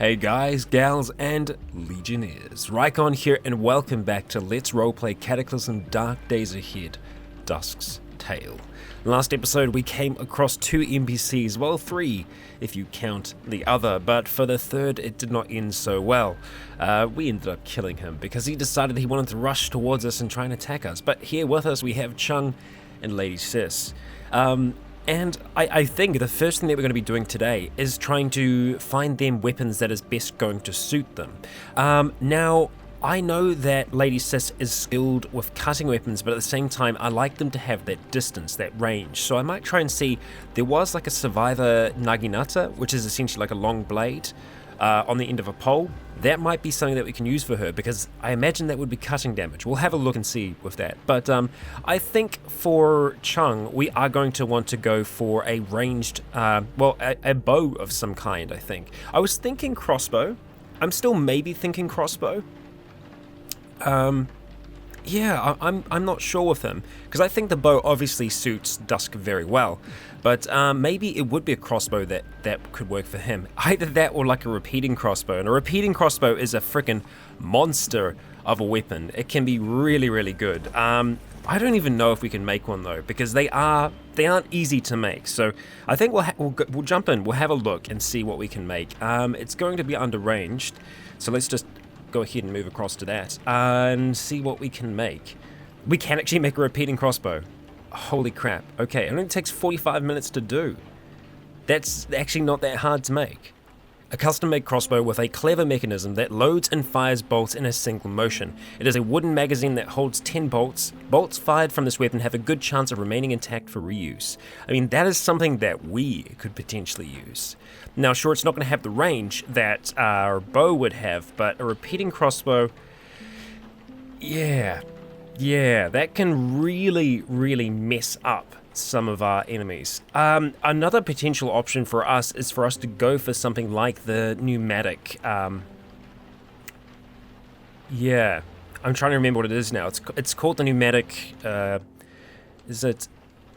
Hey guys, gals, and Legionnaires. Rycon here, and welcome back to Let's Roleplay Cataclysm Dark Days Ahead, Dusk's Tale. Last episode we came across 2 NPCs, well 3 if you count the other, but for the third it did not end so well. We ended up killing him because he decided he wanted to rush towards us and try and attack us, but here with us we have Chung and Lady Sis. And I think the first thing that we're going to be doing today is trying to find them weapons that is best going to suit them. Now, I know that Lady Sis is skilled with cutting weapons, but at the same time, I like them to have that distance, that range. So I might try and see, there was like a Survivor Naginata, which is essentially like a long blade on the end of a pole. That might be something that we can use for her, because I imagine that would be cutting damage. We'll have a look and see with that. But I think for Chung, we are going to want to go for a ranged, a bow of some kind, I think. I was thinking crossbow. I'm still maybe thinking crossbow. Yeah, I'm not sure with him, because I think the bow obviously suits Dusk very well, but maybe it would be a crossbow that could work for him. Either that or like a repeating crossbow, and a repeating crossbow is a freaking monster of a weapon. It can be really, really good. I don't even know if we can make one though, because they aren't easy to make. So I think we'll jump in, we'll have a look and see what we can make. It's going to be under ranged, so let's just go ahead and move across to that and see what we can make. We can actually make a repeating crossbow. Holy crap. Okay, it only takes 45 minutes to do. That's actually not that hard to make. A custom-made crossbow with a clever mechanism that loads and fires bolts in a single motion. It is a wooden magazine that holds 10 bolts. Bolts fired from this weapon have a good chance of remaining intact for reuse. I mean, that is something that we could potentially use. Now, sure, it's not going to have the range that our bow would have, but a repeating crossbow, yeah, that can really, really mess up some of our enemies. Another potential option for us is for us to go for something like the pneumatic. Yeah, I'm trying to remember what it is now. It's called the pneumatic. Is it?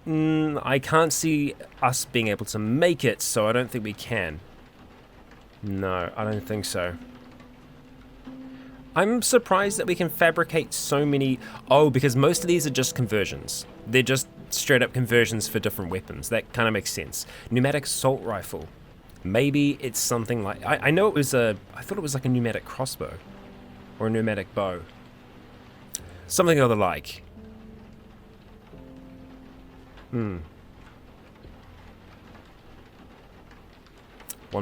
I can't see us being able to make it, so I don't think we can. No, I don't think so. I'm surprised that we can fabricate so many. Oh, because most of these are just conversions. They're just straight up conversions for different weapons. That kind of makes sense. Pneumatic assault rifle. Maybe it's something like, I know it was I thought it was like a pneumatic crossbow or a pneumatic bow. Something or the like. One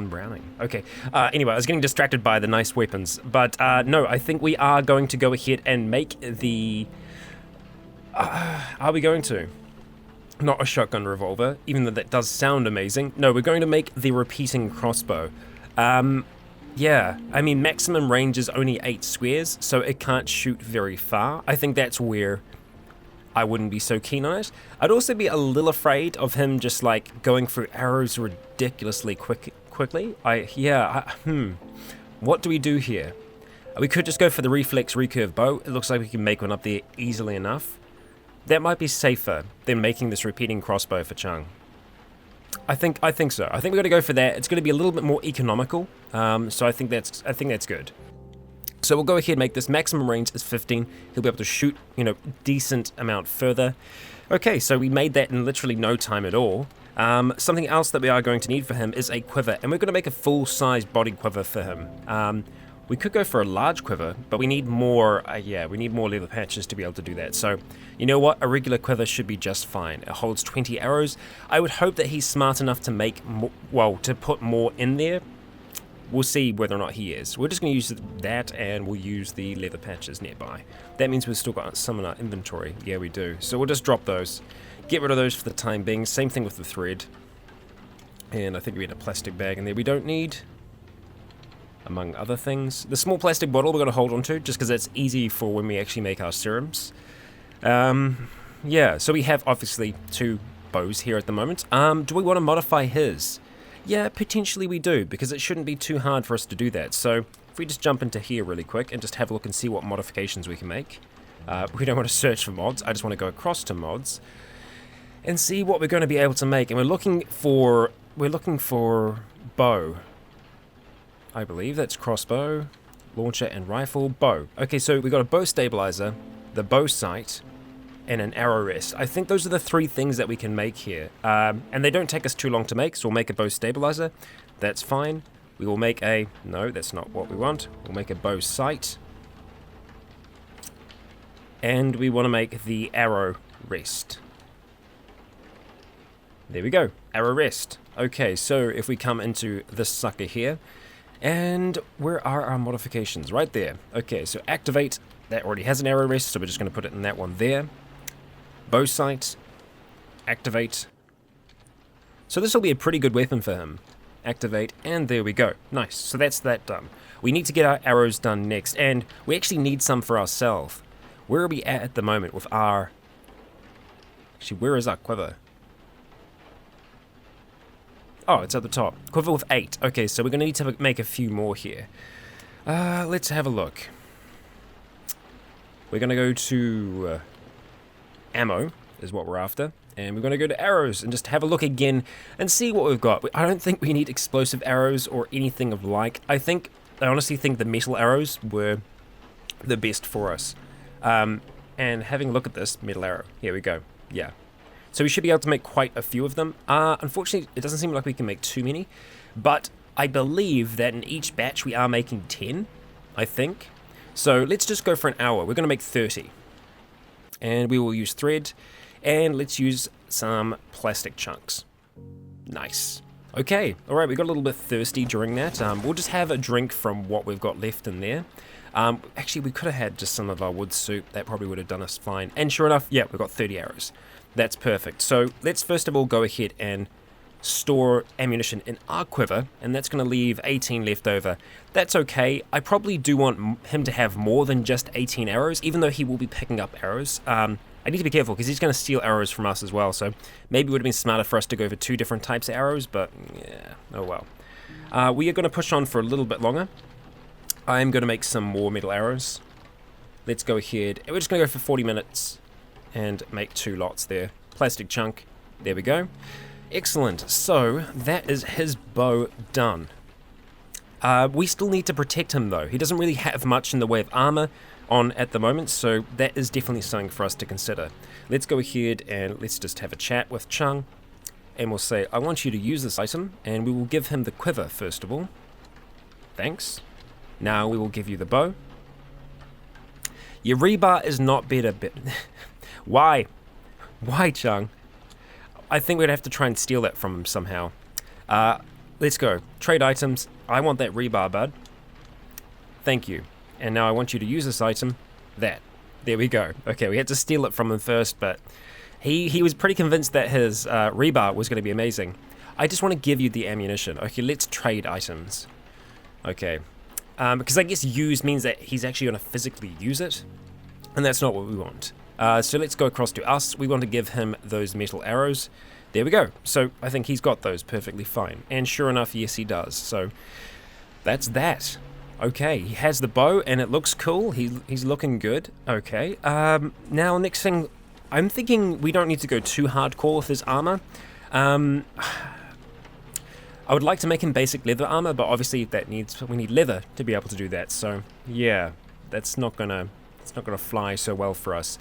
Browning. Okay. Anyway, I was getting distracted by the nice weapons. But no, I think we are going to go ahead and make the... are we going to? Not a shotgun revolver, even though that does sound amazing. No, we're going to make the repeating crossbow. Yeah, I mean, maximum range is only 8 squares, so it can't shoot very far. I think that's where I wouldn't be so keen on it. I'd also be a little afraid of him just like going through arrows ridiculously quickly. What do we do here? We could just go for the reflex recurve bow. It looks like we can make one up there easily enough. That might be safer than making this repeating crossbow for Chung. I think so. I think we're going to go for that. It's going to be a little bit more economical. So I think that's good. So we'll go ahead and make this. Maximum range is 15. He'll be able to shoot, decent amount further. Okay, so we made that in literally no time at all. Something else that we are going to need for him is a quiver, and we're going to make a full-size body quiver for him. We could go for a large quiver, but we need more, we need more leather patches to be able to do that. So, you know what? A regular quiver should be just fine. It holds 20 arrows. I would hope that he's smart enough to make, to put more in there. We'll see whether or not he is. We're just going to use that, and we'll use the leather patches nearby. That means we've still got some in our inventory. Yeah, we do. So we'll just drop those. Get rid of those for the time being. Same thing with the thread. And I think we had a plastic bag in there we don't need, among other things. The small plastic bottle we're going to hold on to, just because it's easy for when we actually make our serums. Yeah, so we have, obviously, 2 bows here at the moment. Do we want to modify his? Yeah, potentially we do, because it shouldn't be too hard for us to do that. So if we just jump into here really quick and just have a look and see what modifications we can make. We don't want to search for mods. I just want to go across to mods and see what we're going to be able to make. And we're looking for bow. I believe that's crossbow, launcher, and rifle. Bow. Okay, so we got a bow stabilizer, the bow sight, and an arrow rest. I think those are the 3 things that we can make here. And they don't take us too long to make, so we'll make a bow stabilizer. That's fine. We will make a... No, that's not what we want. We'll make a bow sight. And we want to make the arrow rest. There we go. Arrow rest. Okay, so if we come into this sucker here, and where are our modifications? Right there. Okay, so activate. That already has an arrow rest, so we're just going to put it in that one there. Bow sight. Activate. So this will be a pretty good weapon for him. Activate, and there we go. Nice. So that's that done. We need to get our arrows done next, and we actually need some for ourselves. Where are we at the moment with our... Actually, where is our quiver? Oh, it's at the top. Quiver with 8. Okay, so we're going to need to make a few more here. Let's have a look. We're going to go to ammo, is what we're after. And we're going to go to arrows and just have a look again and see what we've got. I don't think we need explosive arrows or anything of like. I honestly think the metal arrows were the best for us. And having a look at this metal arrow. Here we go. Yeah. So we should be able to make quite a few of them. Unfortunately, it doesn't seem like we can make too many. But I believe that in each batch we are making 10, I think. So let's just go for an hour. We're going to make 30. And we will use thread. And let's use some plastic chunks. Nice. Okay. Alright, we got a little bit thirsty during that. We'll just have a drink from what we've got left in there. Actually, we could have had just some of our wood soup. That probably would have done us fine. And sure enough, yeah, we've got 30 arrows. That's perfect. So let's first of all go ahead and store ammunition in our quiver, and that's going to leave 18 left over. That's okay. I probably do want him to have more than just 18 arrows, even though he will be picking up arrows. I need to be careful because he's going to steal arrows from us as well, so maybe it would have been smarter for us to go for 2 different types of arrows, but yeah, oh well. We are going to push on for a little bit longer. I'm going to make some more metal arrows. Let's go ahead. We're just going to go for 40 minutes. And make 2 lots there. Plastic chunk. There we go. Excellent. So, that is his bow done. We still need to protect him, though. He doesn't really have much in the way of armor on at the moment, so that is definitely something for us to consider. Let's go ahead and let's just have a chat with Chung. And we'll say, I want you to use this item, and we will give him the quiver, first of all. Thanks. Now we will give you the bow. Your rebar is not better, but... Why? Why, Chung? I think we'd have to try and steal that from him somehow. Let's go. Trade items. I want that rebar, bud. Thank you. And now I want you to use this item. That. There we go. Okay, we had to steal it from him first, but he was pretty convinced that his rebar was going to be amazing. I just want to give you the ammunition. Okay, let's trade items. Okay. Because I guess use means that he's actually going to physically use it. And that's not what we want. So let's go across to us. We want to give him those metal arrows. There we go. So I think he's got those perfectly fine. And sure enough, yes he does. So that's that. Okay, he has the bow and it looks cool. He's looking good. Okay. Now next thing, I'm thinking we don't need to go too hardcore with his armor. I would like to make him basic leather armor, but obviously we need leather to be able to do that. So yeah, it's not gonna fly so well for us.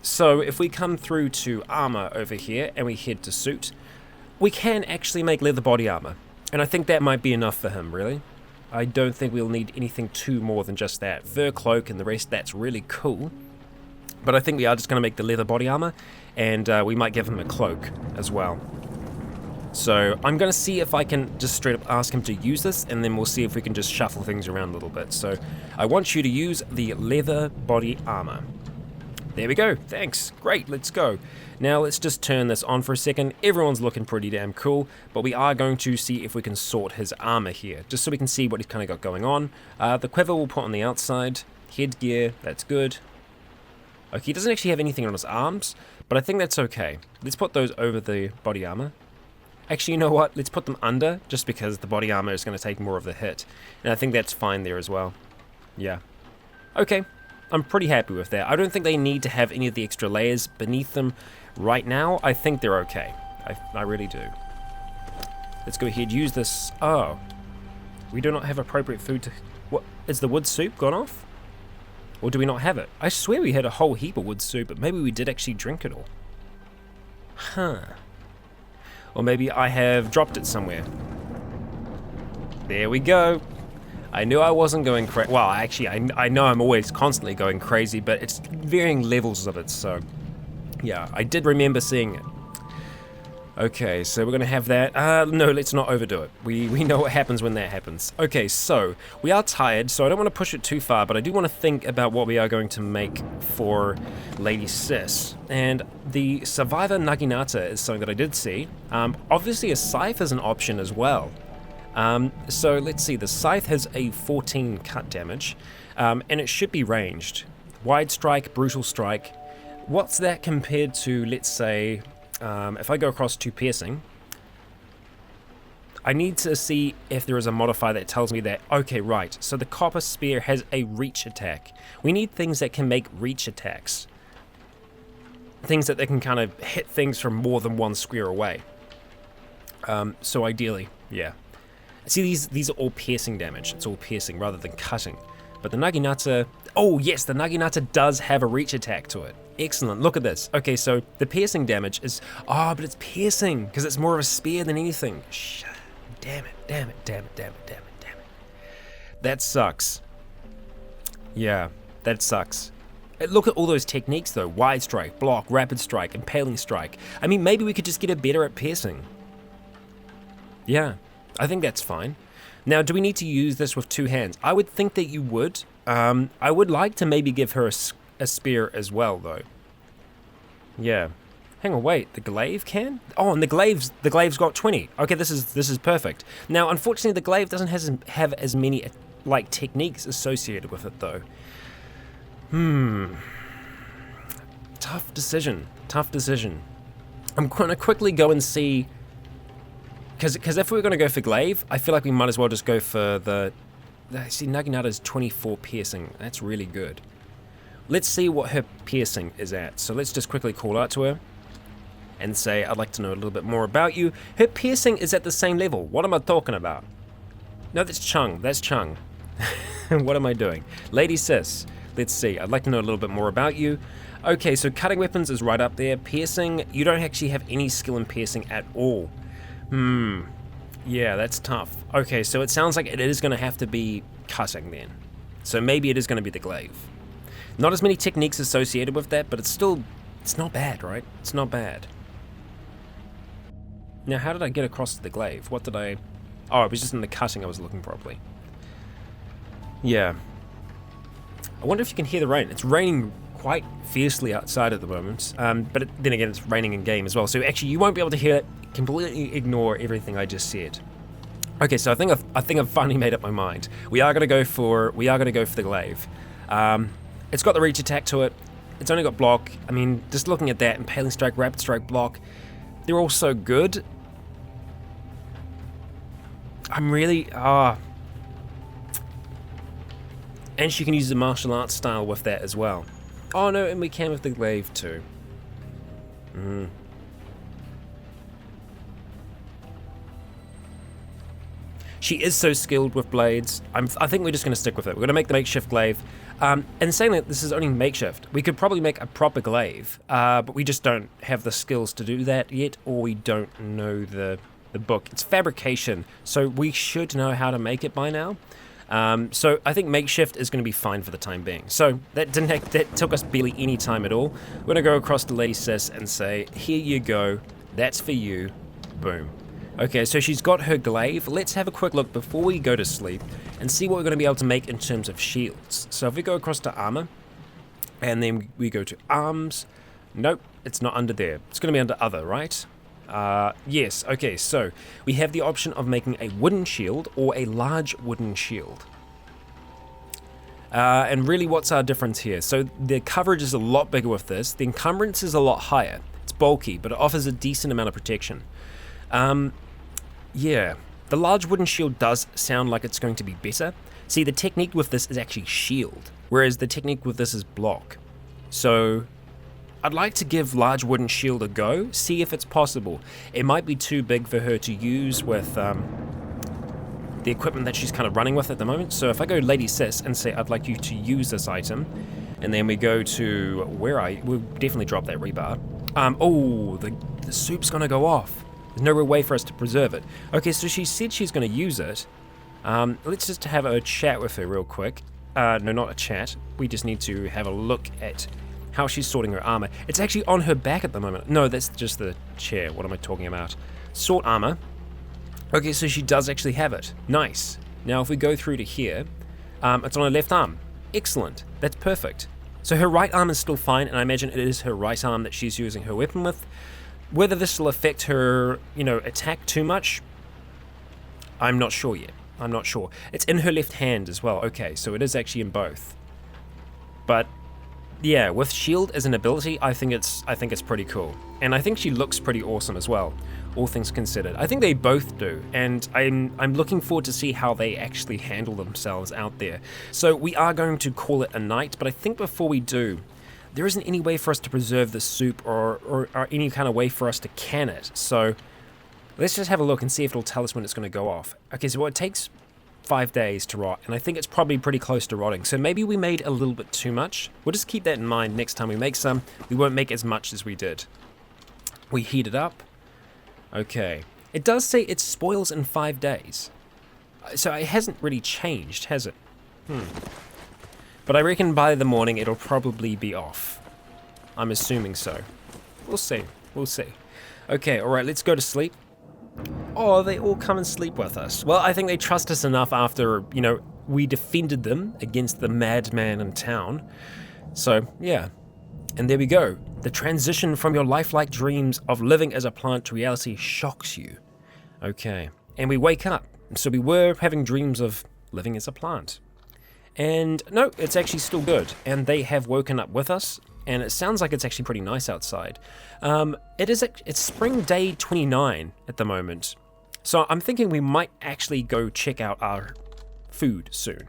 So if we come through to armor over here and we head to suit, we can actually make leather body armor. And I think that might be enough for him, really. I don't think we'll need anything too more than just that. Fur cloak and the rest, that's really cool. But I think we are just going to make the leather body armor, and we might give him a cloak as well. So I'm going to see if I can just straight up ask him to use this, and then we'll see if we can just shuffle things around a little bit. So I want you to use the leather body armor. There we go. Thanks. Great. Let's go. Now let's just turn this on for a second. Everyone's looking pretty damn cool, but we are going to see if we can sort his armor here, just so we can see what he's kind of got going on. The quiver we'll put on the outside. Headgear. That's good. Okay, he doesn't actually have anything on his arms, but I think that's okay. Let's put those over the body armor. Actually, you know what? Let's put them under, just because the body armor is going to take more of the hit. And I think that's fine there as well. Yeah. Okay. I'm pretty happy with that. I don't think they need to have any of the extra layers beneath them right now. I think they're okay. I really do. Let's go ahead and use this. Oh. We do not have appropriate food to... What? Is the wood soup gone off? Or do we not have it? I swear we had a whole heap of wood soup, but maybe we did actually drink it all. Huh. Or maybe I have dropped it somewhere. There we go. I knew I wasn't going crazy. Well, actually, I know I'm always constantly going crazy, but it's varying levels of it, so... Yeah, I did remember seeing it. Okay, so we're going to have that. No, let's not overdo it. We know what happens when that happens. Okay, so we are tired, so I don't want to push it too far, but I do want to think about what we are going to make for Lady Sis. And the Survivor Naginata is something that I did see. Obviously, a scythe is an option as well. So let's see, the scythe has a 14 cut damage, and it should be ranged. Wide strike, brutal strike. What's that compared to, let's say... if I go across to piercing, I need to see if there is a modifier that tells me that, okay, right, so the copper spear has a reach attack. We need things that can make reach attacks. Things that they can kind of hit things from more than one square away. So ideally, yeah. See, these are all piercing damage. It's all piercing rather than cutting. But the Naginata... Oh, yes, the Naginata does have a reach attack to it. Excellent, look at this. Okay, so the piercing damage is... Oh, but it's piercing, because it's more of a spear than anything. Damn it, damn it, damn it, damn it, damn it, damn it. That sucks. Yeah, that sucks. Look at all those techniques, though. Wide strike, block, rapid strike, impaling strike. I mean, maybe we could just get her better at piercing. Yeah, I think that's fine. Now, do we need to use this with two hands? I would think that you would. I would like to maybe give her a spear as well, though. Yeah. Hang on, wait. The glaive can? Oh, and the glaive's got 20. Okay, this is perfect. Now, unfortunately, the glaive doesn't have as many like techniques associated with it, though. Tough decision. Tough decision. I'm gonna quickly go and see. Because if we're going to go for glaive, I feel like we might as well just go for the... See, Naginata's 24 piercing. That's really good. Let's see what her piercing is at. So let's just quickly call out to her and say, I'd like to know a little bit more about you. Her piercing is at the same level. What am I talking about? No, that's Chung. That's Chung. What am I doing? Lady Sis. Let's see. I'd like to know a little bit more about you. Okay, so cutting weapons is right up there. Piercing, you don't actually have any skill in piercing at all. Yeah, that's tough. Okay, so it sounds like it is going to have to be cutting then. So maybe it is going to be the glaive. Not as many techniques associated with that, but it's not bad, right? It's not bad. Now, how did I get across to the glaive? What did I... Oh, it was just in the cutting I was looking properly. Yeah. I wonder if you can hear the rain. It's raining quite fiercely outside at the moment, but then again, it's raining in game as well. So actually, you won't be able to hear it. Completely ignore everything I just said. Okay, so I think I've finally made up my mind. We are gonna go for the glaive. It's got the reach attack to it. It's only got block. I mean, just looking at that, impaling strike, rapid strike, block, they're all so good. I'm really and she can use the martial arts style with that as well. Oh no, and we can with the glaive too. She is so skilled with blades. I think we're just going to stick with it. We're going to make the makeshift glaive. And saying that this is only makeshift, we could probably make a proper glaive, but we just don't have the skills to do that yet, or we don't know the book. It's fabrication, so we should know how to make it by now. So I think makeshift is going to be fine for the time being. So that took us barely any time at all. We're going to go across to Lady Sis and say, here you go, that's for you, boom. Okay, so she's got her glaive. Let's have a quick look before we go to sleep and see what we're going to be able to make in terms of shields. So if we go across to armor, and then we go to arms, nope, it's not under there. It's going to be under other, right? Yes, okay, so we have the option of making a wooden shield or a large wooden shield. And really, what's our difference here? So the coverage is a lot bigger with this. The encumbrance is a lot higher. It's bulky, but it offers a decent amount of protection. Yeah, the large wooden shield does sound like it's going to be better. See, the technique with this is actually shield, whereas the technique with this is block. So I'd like to give large wooden shield a go, see if it's possible. It might be too big for her to use with the the equipment that she's kind of running with at the moment. So if I go Lady Sis and say I'd like you to use this item, and then we go to we'll definitely drop that rebar. Oh, the soup's gonna go off. There's no real way for us to preserve it. Okay, so she said she's gonna use it. Let's just have a chat with her real quick. No, not a chat. We just need to have a look at how she's sorting her armor. It's actually on her back at the moment. No, that's just the chair. What am I talking about? Sort armor. Okay, so she does actually have it. Nice. Now, if we go through to here, it's on her left arm. Excellent. That's perfect. So her right arm is still fine, and I imagine it is her right arm that she's using her weapon with. Whether this will affect her, attack too much, I'm not sure yet. I'm not sure. It's in her left hand as well. Okay, so it is actually in both. But yeah, with shield as an ability, I think it's pretty cool. And I think she looks pretty awesome as well, all things considered. I think they both do, and I'm looking forward to see how they actually handle themselves out there. So we are going to call it a night, but I think before we do, there isn't any way for us to preserve the soup or any kind of way for us to can it. So let's just have a look and see if it'll tell us when it's going to go off. Okay, so it takes 5 days to rot, and I think it's probably pretty close to rotting. So maybe we made a little bit too much. We'll just keep that in mind next time we make some. We won't make as much as we did. We heat it up. Okay. It does say it spoils in 5 days. So it hasn't really changed, has it? But I reckon by the morning it'll probably be off. I'm assuming so. We'll see. We'll see. Okay, alright, let's go to sleep. Oh, they all come and sleep with us. Well, I think they trust us enough after, we defended them against the madman in town. So, yeah. And there we go. The transition from your lifelike dreams of living as a plant to reality shocks you. Okay. And we wake up. So we were having dreams of living as a plant. And no, it's actually still good. And they have woken up with us. And it sounds like it's actually pretty nice outside. It's spring day 29 at the moment. So I'm thinking we might actually go check out our food soon.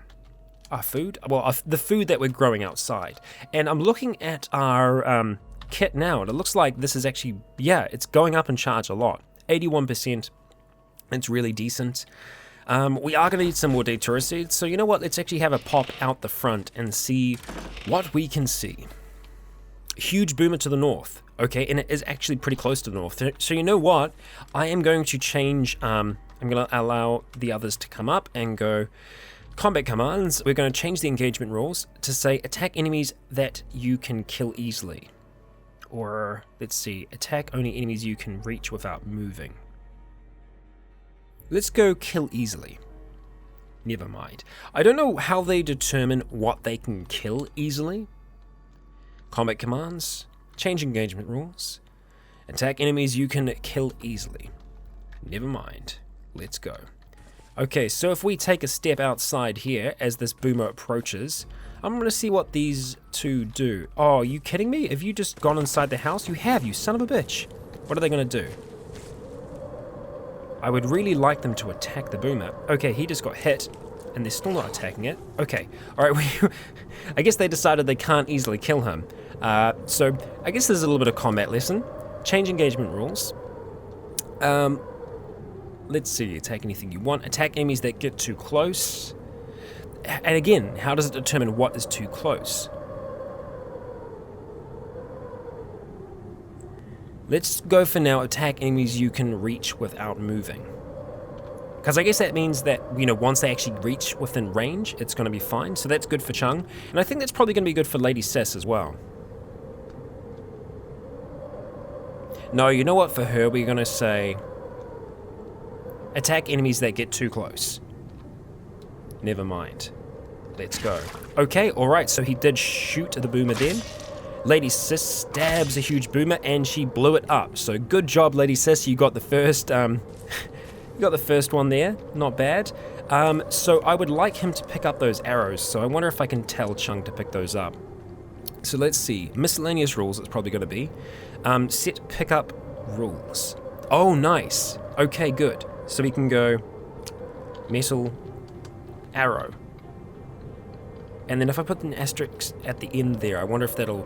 Our food? Well, the food that we're growing outside. And I'm looking at our kit now, and it looks like this is actually, it's going up in charge a lot. 81%. It's really decent. We are going to need some more Datura seeds. So you know what? Let's actually have a pop out the front and see what we can see. Huge boomer to the north. Okay, and it is actually pretty close to the north. So you know what? I am going to change, I'm going to allow the others to come up and go combat commands. We're going to change the engagement rules to say attack enemies that you can kill easily. Or, let's see, attack only enemies you can reach without moving. Let's go kill easily. Never mind. I don't know how they determine what they can kill easily. Combat commands, change engagement rules, attack enemies you can kill easily. Never mind, let's go. Okay, so if we take a step outside here as this boomer approaches, I'm going to see what these two do. Oh, are you kidding me? Have you just gone inside the house? You have, you son of a bitch. What are they going to do? I would really like them to attack the boomer. Okay, he just got hit. And they're still not attacking it. Okay, alright, I guess they decided they can't easily kill him. So, I guess there's a little bit of combat lesson. Change engagement rules. Let's see, attack anything you want. Attack enemies that get too close. And again, how does it determine what is too close? Let's go for now, attack enemies you can reach without moving. Because I guess that means that, once they actually reach within range, it's going to be fine. So that's good for Chung. And I think that's probably going to be good for Lady Sis as well. No, you know what? For her, we're going to say attack enemies that get too close. Never mind. Let's go. Okay, alright. So he did shoot the boomer then. Lady Sis stabs a huge boomer and she blew it up. So good job, Lady Sis. You got the first... You got the first one there, not bad. So I would like him to pick up those arrows, so I wonder if I can tell Chung to pick those up. So let's see, miscellaneous rules it's probably going to be. Set pickup rules. Oh, nice. Okay, good. So we can go metal arrow. And then if I put an asterisk at the end there, I wonder if that'll...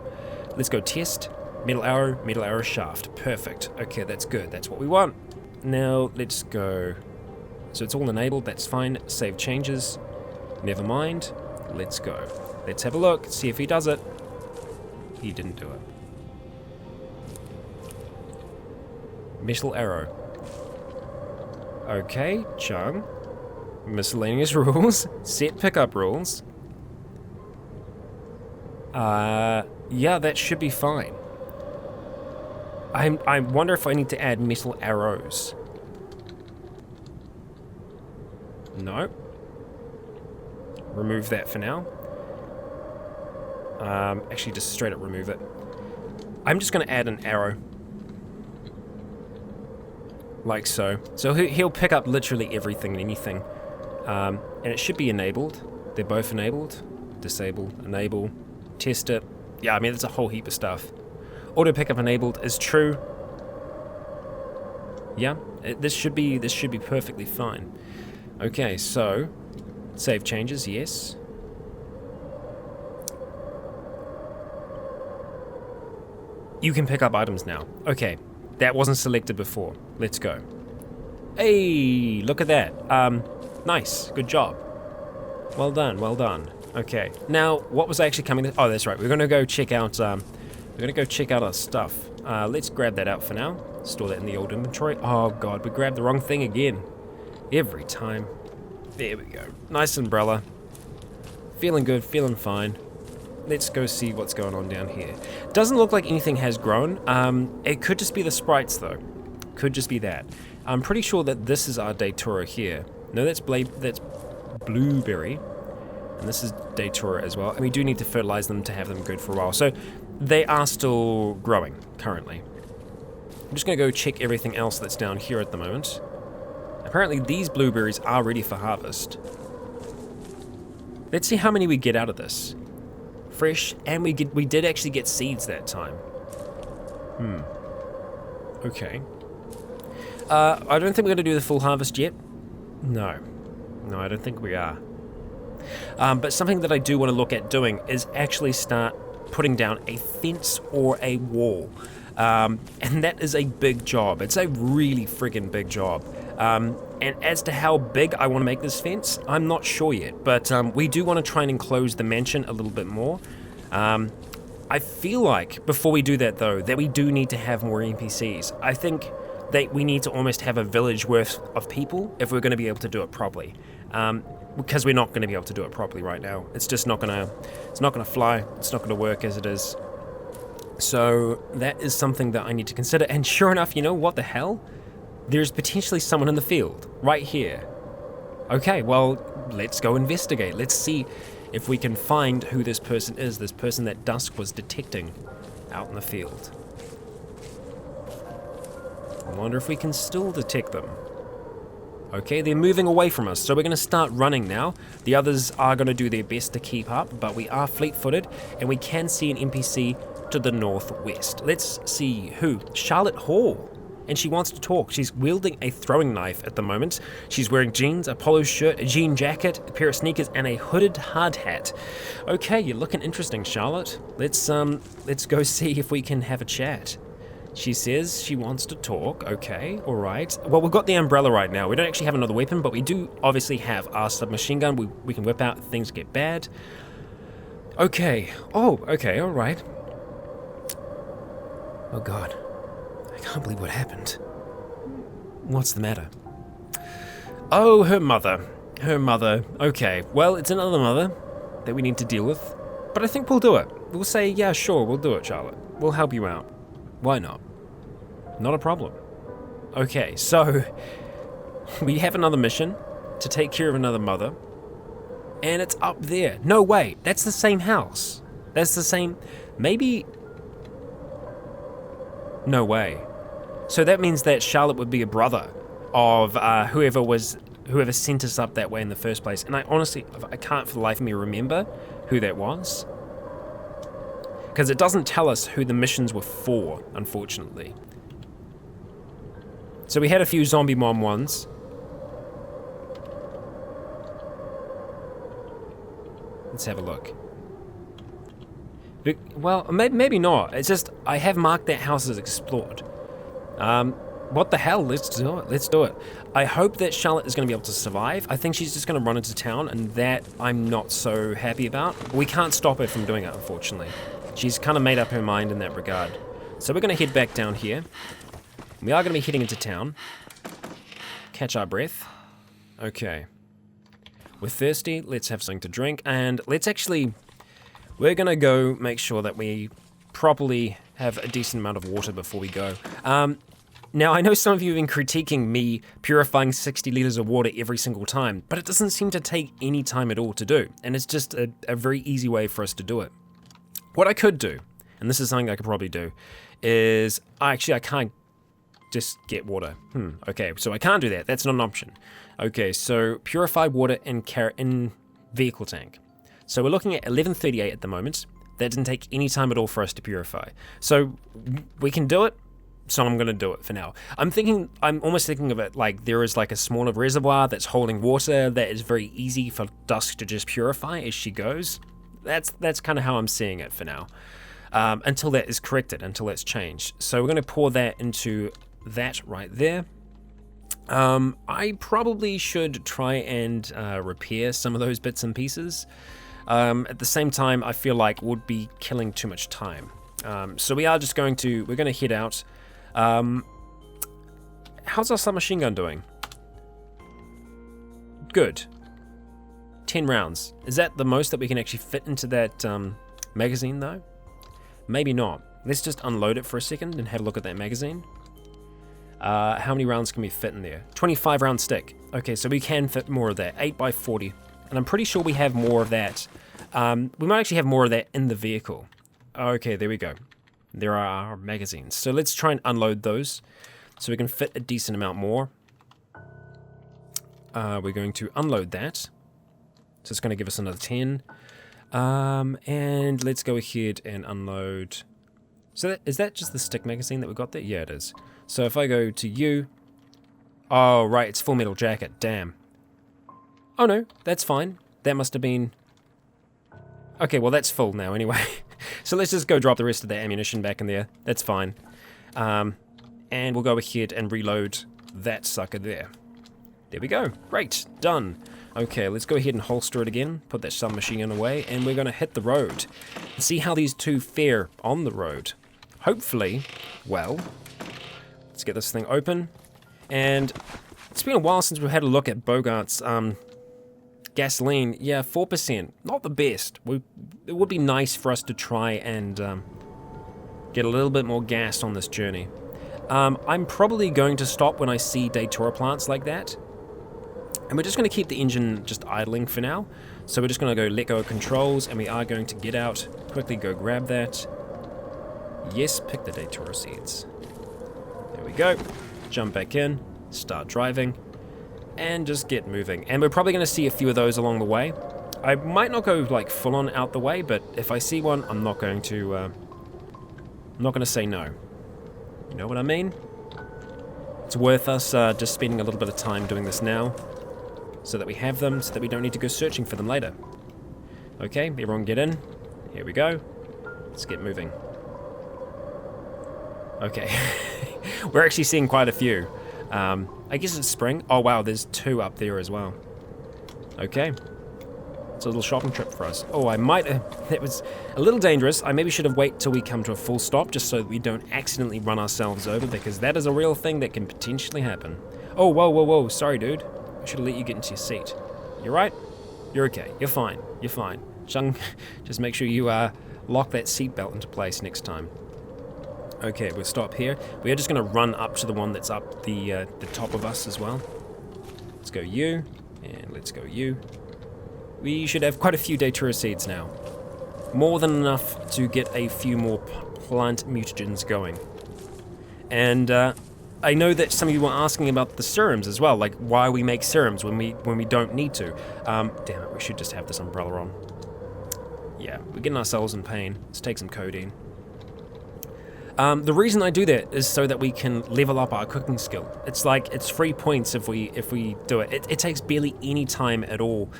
Let's go test, metal arrow shaft. Perfect. Okay, that's good. That's what we want. Now, let's go So it's all enabled, that's fine. Save changes. Never mind. Let's go. Let's have a look, see if he does it. He didn't do it. Metal arrow. Okay, Chung. Miscellaneous rules. Set pickup rules. Yeah, that should be fine. I wonder if I need to add metal arrows. No. Remove that for now. Actually, just straight up remove it. I'm just going to add an arrow. Like so. So he'll pick up literally everything and anything. And it should be enabled. They're both enabled. Disable, enable, test it. Yeah, I mean, there's a whole heap of stuff. Auto pickup enabled is true. Yeah, this should be perfectly fine. Okay, so save changes, yes. You can pick up items now. Okay, that wasn't selected before. Let's go. Hey, look at that. Nice, good job. Well done, well done. Okay, now what was actually coming? Oh, that's right. We're gonna go check out. Our stuff. Let's grab that out for now. Store that in the old inventory. Oh god, we grabbed the wrong thing again. Every time. There we go. Nice umbrella. Feeling good, feeling fine. Let's go see what's going on down here. Doesn't look like anything has grown. It could just be the sprites though. Could just be that. I'm pretty sure that this is our Datura here. No, that's blueberry. And this is Datura as well. And we do need to fertilize them to have them good for a while. So they are still growing currently. I'm just going to go check everything else that's down here at the moment. Apparently these blueberries are ready for harvest. Let's see how many we get out of this. Fresh, and we did actually get seeds that time. Okay. I don't think we're going to do the full harvest yet. No, I don't think we are. But something that I do want to look at doing is actually start putting down a fence or a wall. And that is a big job. It's a really friggin' big job. And as to how big I want to make this fence, I'm not sure yet. But we do want to try and enclose the mansion a little bit more. I feel like, before we do that though, that we do need to have more NPCs. I think that we need to almost have a village worth of people if we're going to be able to do it properly. Because we're not going to be able to do it properly right now. It's just not gonna fly. It's not gonna work as it is. So that is something that I need to consider. And sure enough, you know what the hell? There's potentially someone in the field right here. Okay, well, let's go investigate. Let's see if we can find who this person is. This person that Dusk was detecting out in the field. I wonder if we can still detect them. Okay, they're moving away from us, so we're going to start running now. The others are going to do their best to keep up, but we are fleet-footed, and we can see an NPC to the northwest. Let's see who. Charlotte Hall. And she wants to talk. She's wielding a throwing knife at the moment. She's wearing jeans, a polo shirt, a jean jacket, a pair of sneakers, and a hooded hard hat. Okay, you're looking interesting, Charlotte. Let's go see if we can have a chat. She says she wants to talk. Okay, all right. Well, we've got the umbrella right now. We don't actually have another weapon, but we do obviously have our submachine gun. We can whip out if things get bad. Okay. Oh, okay, all right. Oh, God. I can't believe what happened. What's the matter? Oh, her mother. Her mother. Okay, well, it's another mother that we need to deal with. But I think we'll do it. We'll say, yeah, sure, we'll do it, Charlotte. We'll help you out. Why not? Not a problem. Okay, so we have another mission to take care of another mother. And it's up there. No, wait, that's the same house. That's the same... Maybe... No way. So that means that Charlotte would be a brother of whoever sent us up that way in the first place. And I honestly, I can't for the life of me remember who that was. Because it doesn't tell us who the missions were for, unfortunately. So we had a few zombie mom ones. Let's have a look. Well, maybe not. It's just, I have marked that house as explored. What the hell? Let's do it. Let's do it. I hope that Charlotte is going to be able to survive. I think she's just going to run into town, and that I'm not so happy about. We can't stop her from doing it, unfortunately. She's kind of made up her mind in that regard. So we're going to head back down here. We are going to be heading into town. Catch our breath. Okay. We're thirsty. Let's have something to drink. And let's actually... We're going to go make sure that we properly have a decent amount of water before we go. Now, I know some of you have been critiquing me purifying 60 liters of water every single time, but it doesn't seem to take any time at all to do, and it's just a very easy way for us to do it. What I could do, and this is something I could probably do, is... I can't just get water. Okay, so I can't do that. That's not an option. Okay, so purify water in vehicle tank. So we're looking at 1138 at the moment. That didn't take any time at all for us to purify. So we can do it. So I'm going to do it for now. I'm almost thinking of it like there is like a smaller reservoir that's holding water that is very easy for Dusk to just purify as she goes. That's kind of how I'm seeing it for now. Until that is corrected, until that's changed. So we're going to pour that into that right there. I probably should try and repair some of those bits and pieces. At the same time, I feel like would be killing too much time. So we're going to head out. How's our submachine gun doing? Good. 10 rounds. Is that the most that we can actually fit into that magazine though? Maybe not. Let's just unload it for a second and have a look at that magazine. How many rounds can we fit in there? 25 round stick. Okay, so we can fit more of that. 8x40. And I'm pretty sure we have more of that. We might actually have more of that in the vehicle. Okay, there we go. There are our magazines. So let's try and unload those so we can fit a decent amount more. We're going to unload that. So it's going to give us another 10. And let's go ahead and unload. So is that just the stick magazine that we got there? Yeah, it is. So if I go to you. Oh, right, it's Full Metal Jacket. Damn. Oh, no, that's fine. That must have been... Okay, well, that's full now anyway. So let's just go drop the rest of the ammunition back in there. That's fine. And we'll go ahead and reload that sucker there. There we go. Great. Done. Okay, let's go ahead and holster it again. Put that submachine gun away. And we're going to hit the road. And see how these two fare on the road. Hopefully, well... Let's get this thing open. And it's been a while since we've had a look at Bogart's gasoline. Yeah, 4%. Not the best. It would be nice for us to try and get a little bit more gas on this journey. I'm probably going to stop when I see Datura plants like that. And we're just going to keep the engine just idling for now. So we're just going to go let go of controls, and we are going to get out, quickly go grab that. Yes, pick the Datura seeds. There we go. Jump back in, start driving, and just get moving. And we're probably going to see a few of those along the way. I might not go like full on out the way, but if I see one, I'm not going to say no. You know what I mean? It's worth us just spending a little bit of time doing this now, so that we have them, so that we don't need to go searching for them later. Okay, everyone get in. Here we go. Let's get moving. Okay. We're actually seeing quite a few. I guess it's spring. Oh wow, there's 2 up there as well. Okay. It's a little shopping trip for us. Oh, I might have... That was a little dangerous. I maybe should have waited till we come to a full stop just so that we don't accidentally run ourselves over, because that is a real thing that can potentially happen. Oh, whoa, whoa, whoa. Sorry, dude. I should have let you get into your seat. You right? You're okay. You're fine. You're fine. Chung, just make sure you lock that seatbelt into place next time. Okay, we'll stop here. We are just going to run up to the one that's up the top of us as well. Let's go you, and let's go you. We should have quite a few Datura seeds now. More than enough to get a few more plant mutagens going. And I know that some of you were asking about the serums as well, like why we make serums when we don't need to. Damn it, we should just have this umbrella on. Yeah, we're getting ourselves in pain. Let's take some codeine. The reason I do that is so that we can level up our cooking skill. It's like, it's 3 points if we do it. It takes barely any time at all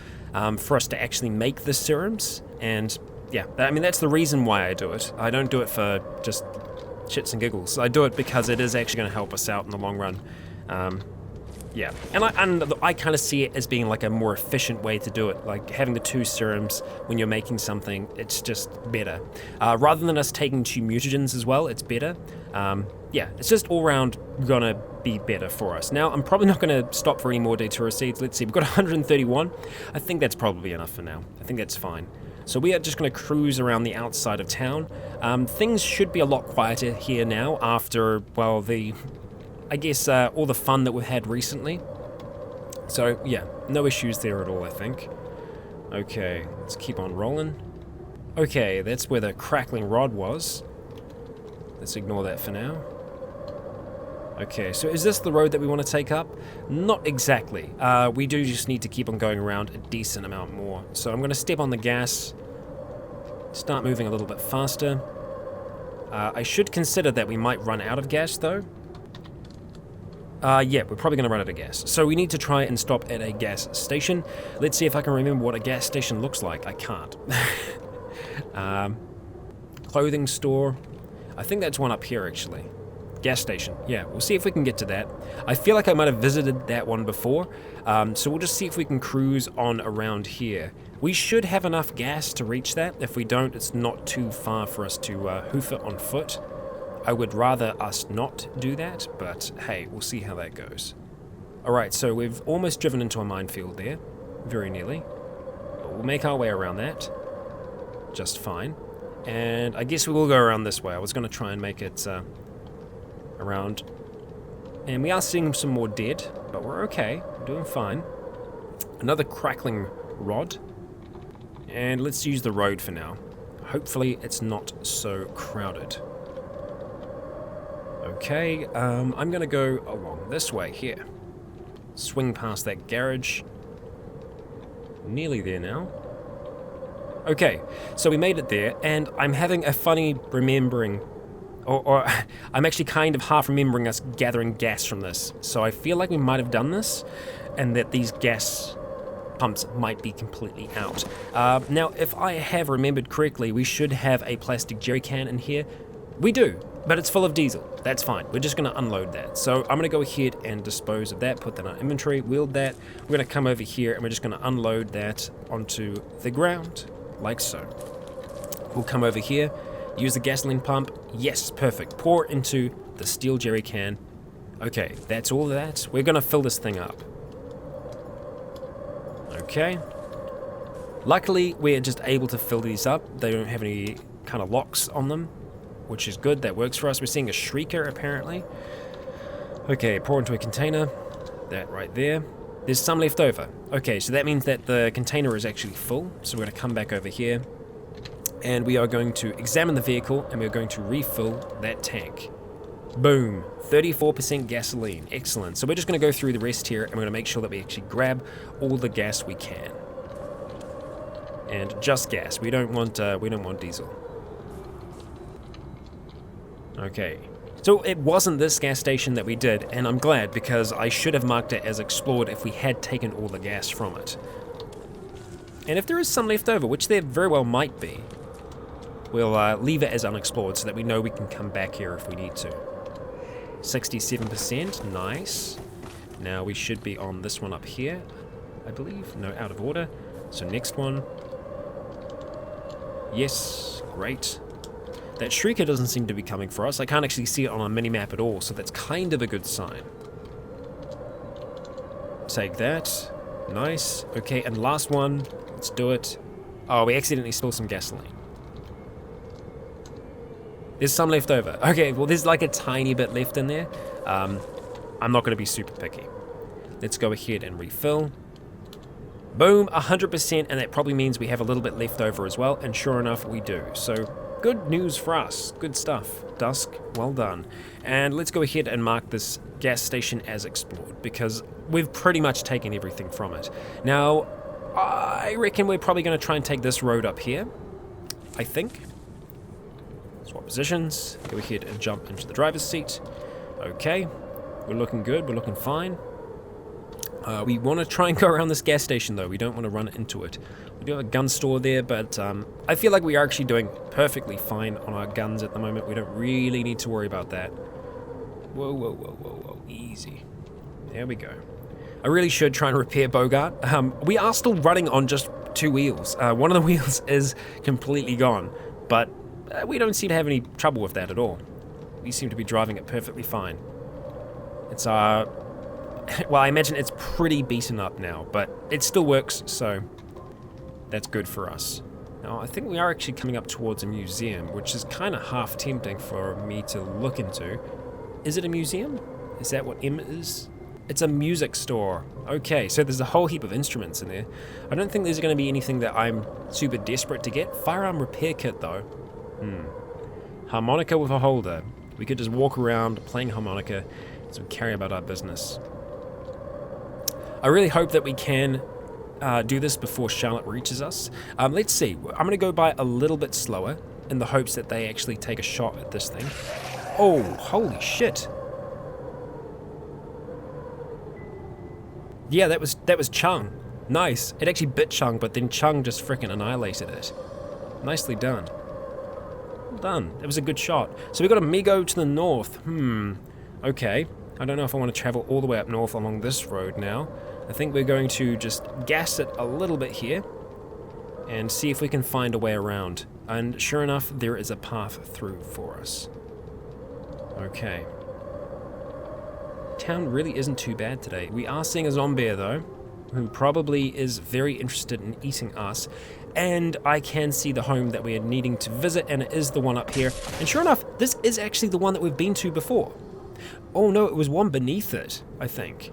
for us to actually make the serums. And yeah, I mean, that's the reason why I do it. I don't do it for just shits and giggles. I do it because it is actually going to help us out in the long run. Yeah, and I kind of see it as being like a more efficient way to do it, like having the 2 serums when you're making something, it's just better. Rather than us taking 2 mutagens as well, it's better. Yeah, it's just all around gonna be better for us. Now, I'm probably not gonna stop for any more Datura seeds. Let's see, we've got 131. I think that's probably enough for now. I think that's fine. So we are just going to cruise around the outside of town. Things should be a lot quieter here now after, well, I guess all the fun that we've had recently. So yeah, no issues there at all, I think. Okay, let's keep on rolling. Okay, that's where the crackling rod was. Let's ignore that for now. Okay, so is this the road that we want to take up? Not exactly. We do just need to keep on going around a decent amount more. So I'm going to step on the gas, start moving a little bit faster. I should consider that we might run out of gas though. Yeah, we're probably going to run out of gas. So we need to try and stop at a gas station. Let's see if I can remember what a gas station looks like. I can't. Clothing store. I think that's one up here actually. Gas station. Yeah, we'll see if we can get to that. I feel like I might have visited that one before, so we'll just see if we can cruise on around here. We should have enough gas to reach that. If we don't, it's not too far for us to hoof it on foot. I would rather us not do that, but hey, we'll see how that goes. Alright, so we've almost driven into a minefield there. Very nearly. But we'll make our way around that. Just fine. And I guess we will go around this way. I was going to try and make it around. And we are seeing some more dead, but we're okay. We're doing fine. Another crackling rod. And let's use the road for now. Hopefully it's not so crowded. Okay, I'm going to go along this way here. Swing past that garage. Nearly there now. Okay, so we made it there, and I'm having a funny remembering, or I'm actually kind of half remembering us gathering gas from this. So I feel like we might have done this, and that these gas pumps might be completely out. Now, if I have remembered correctly, we should have a plastic jerry can in here. We do, but it's full of diesel. That's fine. We're just going to unload that. So I'm going to go ahead and dispose of that, put that in our inventory, wield that. We're going to come over here, and we're just going to unload that onto the ground, like so. We'll come over here, use the gasoline pump. Yes, perfect. Pour into the steel jerry can. Okay, that's all that. We're going to fill this thing up. Okay. Luckily, we're just able to fill these up. They don't have any kind of locks on them, which is good. That works for us. We're seeing a shrieker, apparently. Okay, pour into a container. That right there. There's some left over. Okay, so that means that the container is actually full. So we're going to come back over here. And we are going to examine the vehicle, and we're going to refill that tank. Boom. 34% gasoline. Excellent. So we're just going to go through the rest here, and we're going to make sure that we actually grab all the gas we can. And just gas. We don't want diesel. Okay. So it wasn't this gas station that we did, and I'm glad, because I should have marked it as explored if we had taken all the gas from it. And if there is some left over, which there very well might be, we'll leave it as unexplored so that we know we can come back here if we need to. 67%, nice. Now we should be on this one up here, I believe. No, out of order. So next one. Yes, great. That shrieker doesn't seem to be coming for us. I can't actually see it on a mini-map at all, so that's kind of a good sign. Take that. Nice. Okay, and last one. Let's do it. Oh, we accidentally spilled some gasoline. There's some left over. Okay, well, there's like a tiny bit left in there. I'm not going to be super picky. Let's go ahead and refill. Boom, 100%, and that probably means we have a little bit left over as well, and sure enough, we do. So, good news for us. Good stuff. Dusk, well done. And let's go ahead and mark this gas station as explored, because we've pretty much taken everything from it. Now, I reckon we're probably going to try and take this road up here. I think. Swap positions. Go ahead and jump into the driver's seat. Okay. We're looking good. We're looking fine. We want to try and go around this gas station, though. We don't want to run into it. We do have a gun store there, but I feel like we are actually doing perfectly fine on our guns at the moment. We don't really need to worry about that. Whoa, whoa, whoa, whoa, whoa. Easy. There we go. I really should try and repair Bogart. We are still running on just 2 wheels. One of the wheels is completely gone, but we don't seem to have any trouble with that at all. We seem to be driving it perfectly fine. It's well, I imagine it's pretty beaten up now, but it still works, so that's good for us. Now, I think we are actually coming up towards a museum, which is kind of half tempting for me to look into. Is it a museum? Is that what M is? It's a music store. Okay, so there's a whole heap of instruments in there. I don't think there's going to be anything that I'm super desperate to get. Firearm repair kit, though. Harmonica with a holder. We could just walk around playing harmonica as we carry about our business. I really hope that we can do this before Charlotte reaches us. Let's see. I'm going to go by a little bit slower in the hopes that they actually take a shot at this thing. Oh, holy shit. Yeah, that was Chung. Nice. It actually bit Chung, but then Chung just frickin' annihilated it. Nicely done. Well done. That was a good shot. So we got Amigo to the north. Okay. I don't know if I want to travel all the way up north along this road now. I think we're going to just gas it a little bit here and see if we can find a way around. And sure enough, there is a path through for us. Okay. Town really isn't too bad today. We are seeing a zombie though, who probably is very interested in eating us. And I can see the home that we are needing to visit, and it is the one up here. And sure enough, this is actually the one that we've been to before. Oh no, it was one beneath it, I think.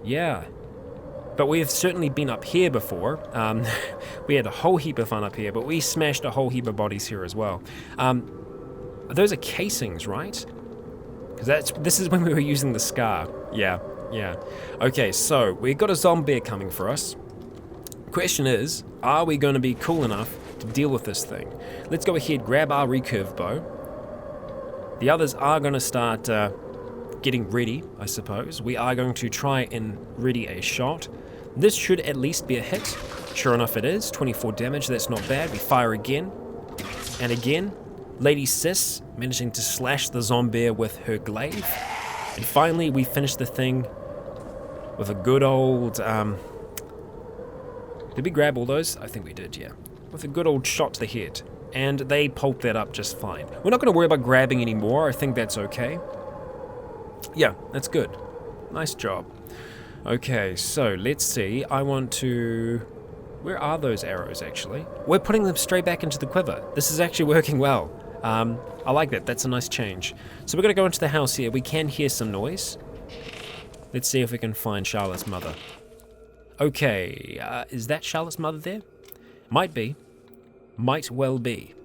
Yeah. But we have certainly been up here before. We had a whole heap of fun up here, but we smashed a whole heap of bodies here as well. Those are casings, right? Because this is when we were using the scar. Yeah. Okay, so we've got a zombie coming for us. Question is, are we going to be cool enough to deal with this thing? Let's go ahead, grab our recurve bow. The others are going to start getting ready, I suppose. We are going to try and ready a shot. This should at least be a hit. Sure enough it is. 24 damage, that's not bad. We fire again. And again. Lady Sis managing to slash the zombie with her glaive. And finally we finish the thing with a good old... did we grab all those? I think we did, yeah. With a good old shot to the head. And they pulped that up just fine. We're not going to worry about grabbing anymore. I think that's okay. Yeah, that's good. Nice job. Okay, so let's see. I want to... Where are those arrows, actually? We're putting them straight back into the quiver. This is actually working well. I like that. That's a nice change. So we're going to go into the house here. We can hear some noise. Let's see if we can find Charlotte's mother. Okay, is that Charlotte's mother there? Might be. Might well be.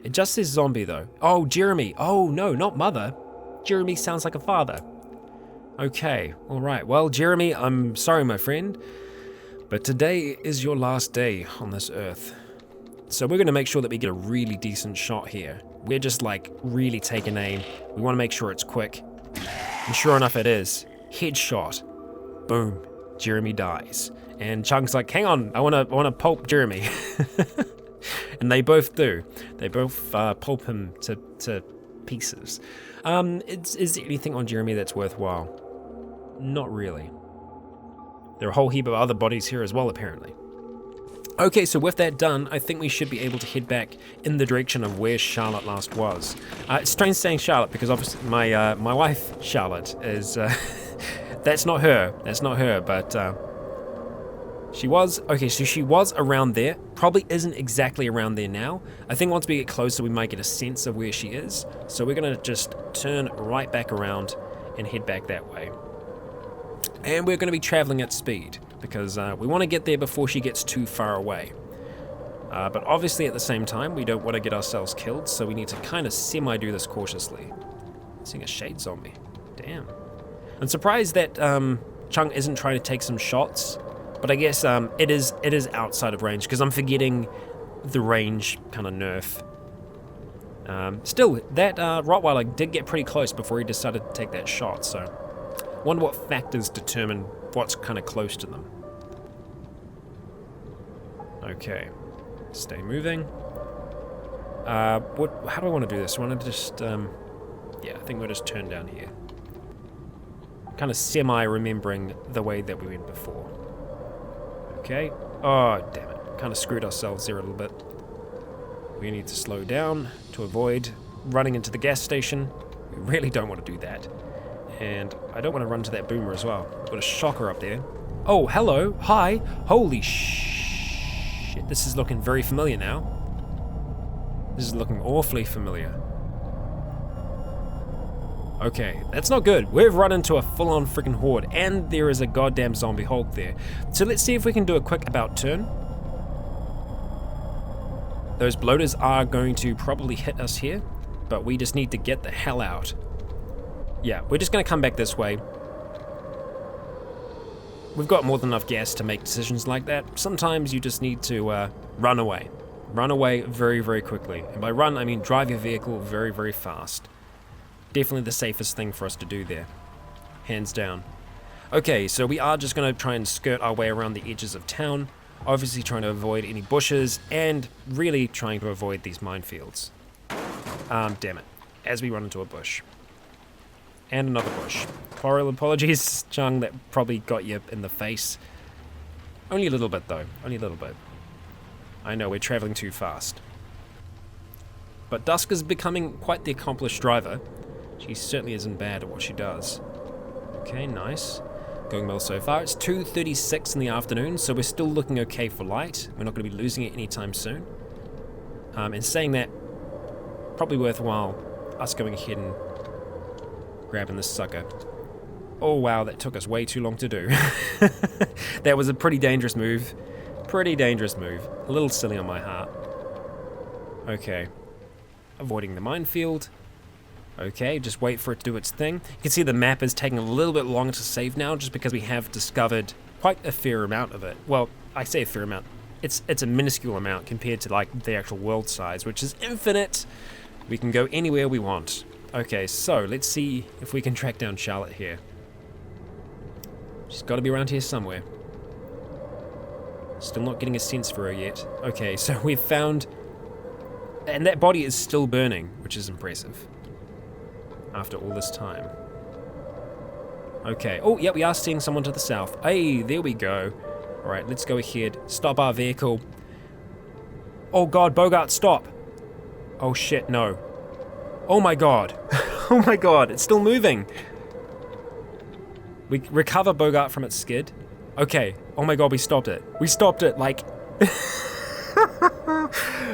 It just says zombie, though. Oh, Jeremy. Oh, no, not mother. Jeremy sounds like a father. Okay, alright. Well, Jeremy, I'm sorry, my friend, but today is your last day on this earth. So we're going to make sure that we get a really decent shot here. We're just, like, really taking aim. We want to make sure it's quick. And sure enough, it is. Headshot. Boom. Jeremy dies. And Chung's like, hang on, I want to pulp Jeremy. And they both do. They both pulp him to pieces. Is there anything on Jeremy that's worthwhile? Not really. There are a whole heap of other bodies here as well, apparently. Okay, so with that done, I think we should be able to head back in the direction of where Charlotte last was. It's strange saying Charlotte because obviously my wife, Charlotte, is... that's not her. That's not her, but... She was... Okay, so she was around there. Probably isn't exactly around there now. I think once we get closer, we might get a sense of where she is. So we're going to just turn right back around and head back that way. And we're going to be traveling at speed because we want to get there before she gets too far away. But obviously at the same time, we don't want to get ourselves killed, so we need to kind of semi-do this cautiously. Seeing a shade zombie. Damn. I'm surprised that Chung isn't trying to take some shots, but I guess it is outside of range because I'm forgetting the range kind of nerf. Still, that Rottweiler did get pretty close before he decided to take that shot, so wonder what factors determine what's kind of close to them. Okay, stay moving. How do I want to do this? I want to just, yeah, I think we'll just turn down here. Kind of semi-remembering the way that we went before. Okay. Oh, damn it. Kind of screwed ourselves there a little bit. We need to slow down to avoid running into the gas station. We really don't want to do that. And I don't want to run to that boomer as well. We've got a shocker up there. Oh, hello. Hi. Holy shit. This is looking very familiar now. This is looking awfully familiar. Okay, that's not good. We've run into a full-on freaking horde, and there is a goddamn zombie Hulk there. So let's see if we can do a quick about turn. Those bloaters are going to probably hit us here, but we just need to get the hell out. Yeah, we're just going to come back this way. We've got more than enough gas to make decisions like that. Sometimes you just need to run away. Run away very, very quickly. And by run, I mean drive your vehicle very, very fast. Definitely the safest thing for us to do there. Hands down. Okay, so we are just going to try and skirt our way around the edges of town. Obviously trying to avoid any bushes and really trying to avoid these minefields. Damn it. As we run into a bush. And another bush. Floral apologies, Chung, that probably got you in the face. Only a little bit though. Only a little bit. I know, we're traveling too fast. But Dusk is becoming quite the accomplished driver. She certainly isn't bad at what she does. Okay, nice. Going well so far. It's 2:36 in the afternoon, so we're still looking okay for light. We're not going to be losing it anytime soon. And saying that, probably worthwhile us going ahead and grabbing this sucker. Oh wow, that took us way too long to do. That was a pretty dangerous move. Pretty dangerous move. A little silly on my heart. Okay. Avoiding the minefield. Okay, just wait for it to do its thing. You can see the map is taking a little bit longer to save now, just because we have discovered quite a fair amount of it. Well, I say a fair amount. It's a minuscule amount compared to like the actual world size, which is infinite. We can go anywhere we want. Okay, so let's see if we can track down Charlotte here. She's got to be around here somewhere. Still not getting a sense for her yet. Okay, so we've found... And that body is still burning, which is impressive. After all this time. Okay. Oh, yeah, we are seeing someone to the south. Hey, there we go. Alright, let's go ahead. Stop our vehicle. Oh god, Bogart, stop. Oh shit, no. Oh my god. Oh my god, it's still moving. We recover Bogart from its skid. Okay. Oh my god, we stopped it. We stopped it, like...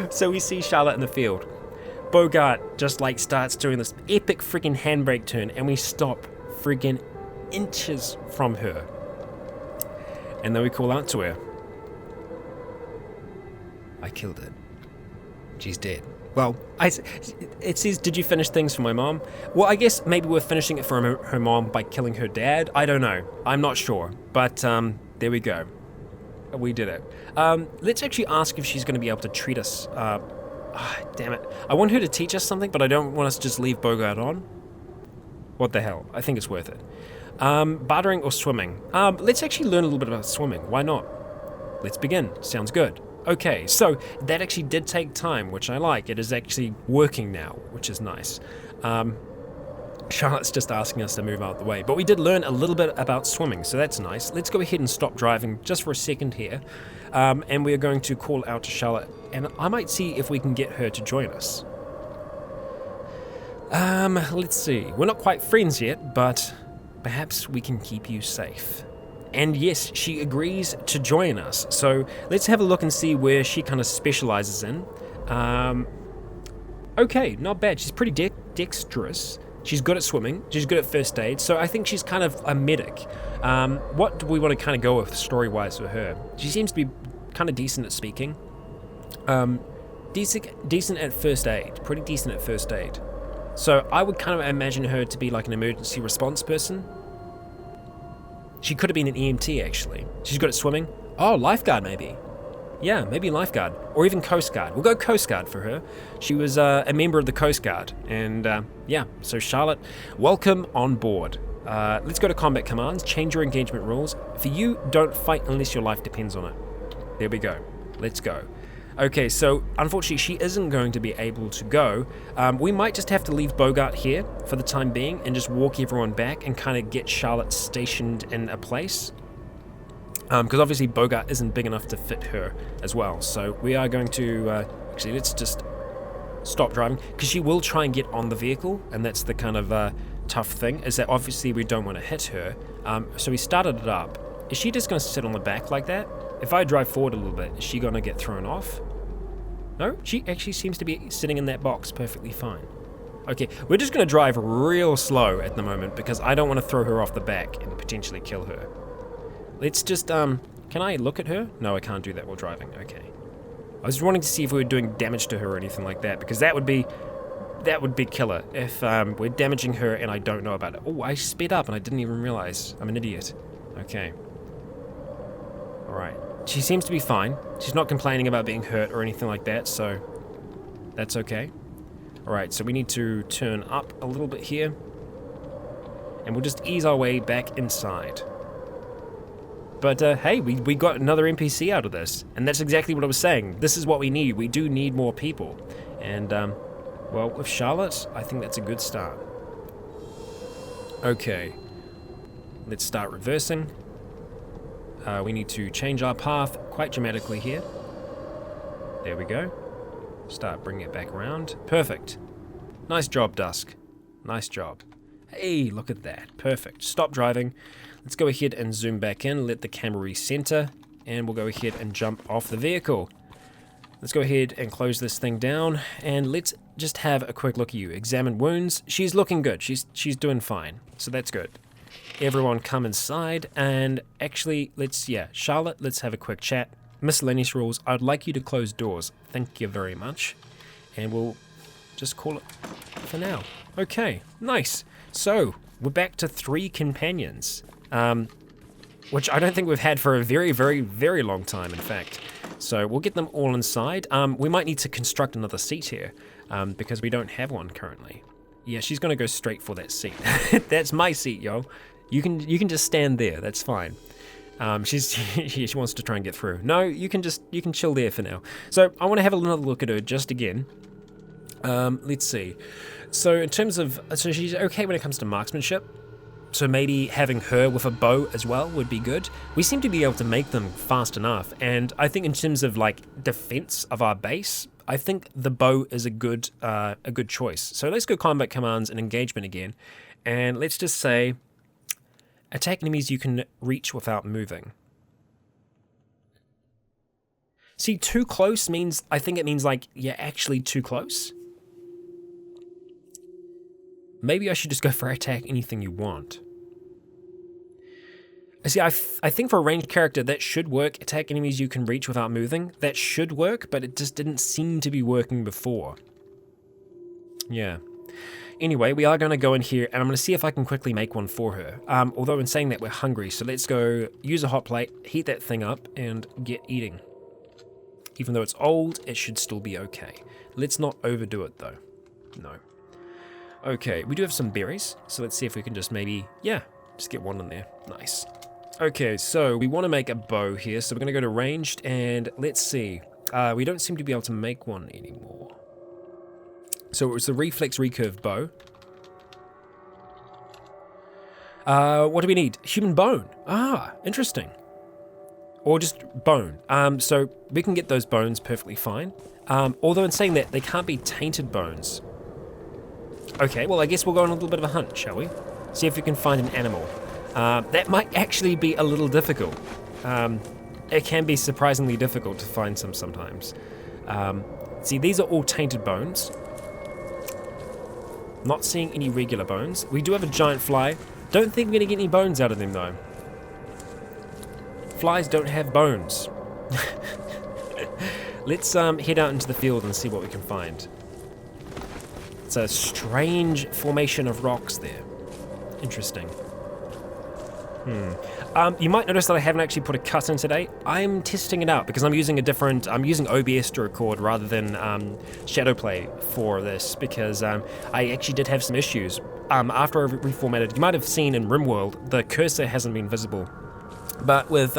So we see Charlotte in the field. Bogart just like starts doing this epic freaking handbrake turn, and we stop freaking inches from her. And then we call out to her. I killed it. She's dead. Well, it says, did you finish things for my mom? Well, I guess maybe we're finishing it for her mom by killing her dad. I don't know. I'm not sure. But there we go. We did it. Let's actually ask if she's going to be able to treat us. Damn it. I want her to teach us something, but I don't want us to just leave Bogart on. What the hell? I think it's worth it. Bartering or swimming? Let's actually learn a little bit about swimming. Why not? Let's begin. Sounds good. Okay, so that actually did take time, which I like. It is actually working now, which is nice. Charlotte's just asking us to move out of the way, but we did learn a little bit about swimming, so that's nice. Let's go ahead and stop driving just for a second here, and we are going to call out to Charlotte, and I might see if we can get her to join us. Let's see. We're not quite friends yet, but perhaps we can keep you safe. And yes, she agrees to join us, so let's have a look and see where she kind of specializes in. Okay, not bad. She's pretty dexterous. She's good at swimming. She's good at first aid. So I think she's kind of a medic. What do we want to kind of go with story-wise for her? She seems to be kind of decent at speaking. Decent at first aid. Pretty decent at first aid. So I would kind of imagine her to be like an emergency response person. She could have been an EMT, actually. She's good at swimming. Oh, lifeguard, maybe. Yeah, maybe lifeguard. Or even Coast Guard. We'll go Coast Guard for her. She was a member of the Coast Guard. And, yeah, so Charlotte, welcome on board. Let's go to combat commands, change your engagement rules. For you, don't fight unless your life depends on it. There we go. Let's go. Okay, so unfortunately she isn't going to be able to go. We might just have to leave Bogart here for the time being and just walk everyone back and kind of get Charlotte stationed in a place. Because obviously Bogart isn't big enough to fit her as well. So we are going to, actually let's just stop driving, because she will try and get on the vehicle, and that's the kind of tough thing, is that obviously we don't want to hit her. So we started it up. Is she just going to sit on the back like that? If I drive forward a little bit, is she going to get thrown off? No, she actually seems to be sitting in that box perfectly fine. Okay, we're just going to drive real slow at the moment because I don't want to throw her off the back and potentially kill her. Let's just, can I look at her? No, I can't do that while driving. Okay. I was wanting to see if we were doing damage to her or anything like that, because that would be killer if we're damaging her and I don't know about it. Oh, I sped up and I didn't even realize. I'm an idiot. Okay. Alright. She seems to be fine. She's not complaining about being hurt or anything like that, so that's okay. Alright, so we need to turn up a little bit here. And we'll just ease our way back inside. But hey, we got another NPC out of this. And that's exactly what I was saying. This is what we need. We do need more people. And, well, with Charlotte, I think that's a good start. Okay. Let's start reversing. We need to change our path quite dramatically here. There we go. Start bringing it back around. Perfect. Nice job, Dusk. Nice job. Hey, look at that. Perfect. Stop driving. Let's go ahead and zoom back in, let the camera recenter, and we'll go ahead and jump off the vehicle. Let's go ahead and close this thing down, and let's just have a quick look at you. Examine wounds. She's looking good. She's doing fine. So that's good. Everyone come inside, and actually, Charlotte, let's have a quick chat. Miscellaneous rules. I'd like you to close doors. Thank you very much. And we'll just call it for now. Okay, nice. So, we're back to 3 companions. Which I don't think we've had for a very, very, very long time, in fact. So we'll get them all inside. We might need to construct another seat here, because we don't have one currently. Yeah, she's gonna go straight for that seat. That's my seat, yo. You can just stand there. That's fine. She wants to try and get through. No, you can chill there for now. So I want to have another look at her just again. Let's see. So in terms of, so she's okay when it comes to marksmanship. So maybe having her with a bow as well would be good. We seem to be able to make them fast enough, and I think in terms of like defense of our base, I think the bow is a good choice. So let's go combat commands and engagement again, and let's just say attack enemies you can reach without moving. See, too close means, I think it means like you're actually too close. Maybe I should just go for attack anything you want. See, I think for a ranged character that should work. Attack enemies you can reach without moving. That should work, but it just didn't seem to be working before. Yeah. Anyway, we are going to go in here, and I'm going to see if I can quickly make one for her. Although in saying that, we're hungry, so let's go use a hot plate, heat that thing up, and get eating. Even though it's old, it should still be okay. Let's not overdo it, though. No. Okay, we do have some berries, so let's see if we can just maybe, just get one in there. Nice. Okay, so we want to make a bow here, so we're going to go to ranged, and let's see. We don't seem to be able to make one anymore. So it was the reflex recurve bow. What do we need? Human bone. Ah, interesting. Or just bone. So we can get those bones perfectly fine. Although in saying that, they can't be tainted bones. Okay, well I guess we'll go on a little bit of a hunt, shall we? See if we can find an animal. That might actually be a little difficult. It can be surprisingly difficult to find some sometimes. See, these are all tainted bones. Not seeing any regular bones. We do have a giant fly. Don't think we're going to get any bones out of them though. Flies don't have bones. Let's head out into the field and see what we can find. It's a strange formation of rocks there. Interesting. You might notice that I haven't actually put a cut in today. I'm testing it out because I'm using I'm using OBS to record rather than Shadowplay for this because I actually did have some issues. After I reformatted, you might have seen in RimWorld, the cursor hasn't been visible. But with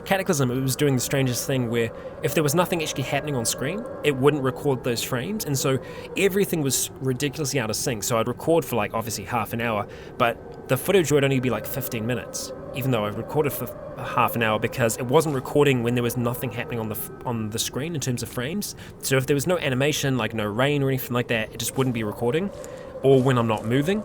Cataclysm, it was doing the strangest thing where if there was nothing actually happening on screen, it wouldn't record those frames, and so everything was ridiculously out of sync. So I'd record for like obviously half an hour, but the footage would only be like 15 minutes, even though I recorded for half an hour because it wasn't recording when there was nothing happening on the screen in terms of frames. So if there was no animation, like no rain or anything like that, it just wouldn't be recording. Or when I'm not moving.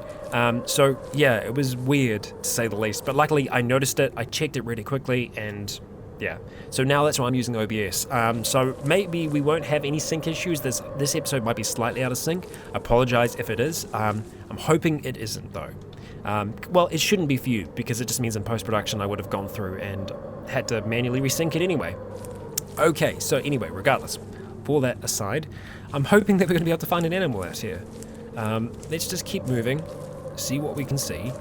So yeah, it was weird to say the least, but luckily I noticed it, I checked it really quickly, and yeah. So now that's why I'm using OBS. So maybe we won't have any sync issues. This episode might be slightly out of sync. I apologize if it is. I'm hoping it isn't though. Well, it shouldn't be for you because it just means in post-production I would have gone through and had to manually resync it anyway. Okay, so anyway, regardless, for all that aside, I'm hoping that we're going to be able to find an animal out here. Let's just keep moving, see what we can see.